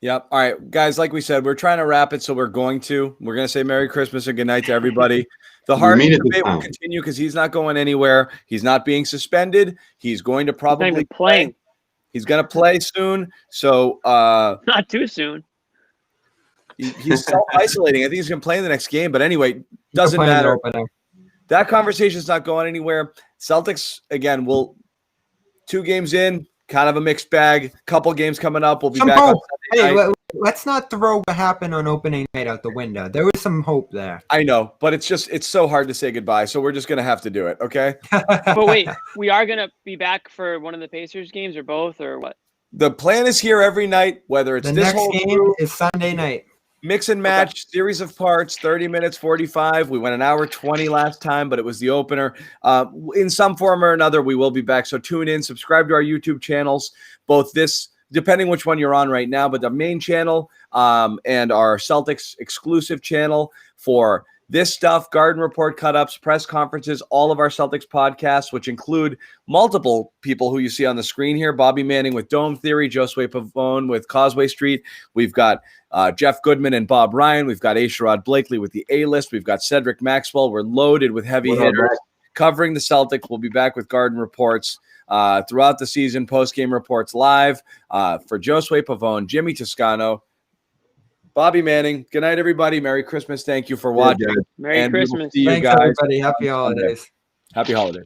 Yep. All right, guys, like we said, we're trying to wrap it, so we're going to say Merry Christmas and good night to everybody. The You Harden mean it this debate will time. continue because he's not going anywhere. He's not being suspended. He's going to He's not probably even play. playing. He's going to play soon. So Not too soon. he's self-isolating. I think he's going to play in the next game. But anyway, He'll doesn't play in the matter. opener. That conversation's not going anywhere. Celtics, again, will 2 games in, kind of a mixed bag. Couple games coming up. We'll be Some back on hope. Sunday Hey, night. let's not throw what happened on opening night out the window. There was some hope there. I know, but it's so hard to say goodbye. So we're just going to have to do it, okay? But wait, we are gonna be back for one of the Pacers games, or both, or what? The plan is here every night, whether it's The this next whole game crew, is Sunday night. mix and match, series of parts, 30 minutes, 45. We went an hour 20 last time, but it was the opener. In some form or another, we will be back. So tune in, subscribe to our YouTube channels, both this, depending which one you're on right now, but the main channel and our Celtics exclusive channel for this stuff, Garden Report cut-ups, press conferences, all of our Celtics podcasts, which include multiple people who you see on the screen here. Bobby Manning with Dome Theory, Josue Pavon with Causeway Street. We've got Jeff Goodman and Bob Ryan. We've got Asherrod Blakely with the A-List. We've got Cedric Maxwell. We're loaded with heavy hitters covering the Celtics. We'll be back with Garden Reports throughout the season, post-game reports live. For Josue Pavon, Jimmy Toscano, Bobby Manning. Good night, everybody. Merry Christmas. Thank you for watching. Merry And we will Christmas. see you Thanks, guys everybody. Happy on Sunday. holidays. Happy holidays.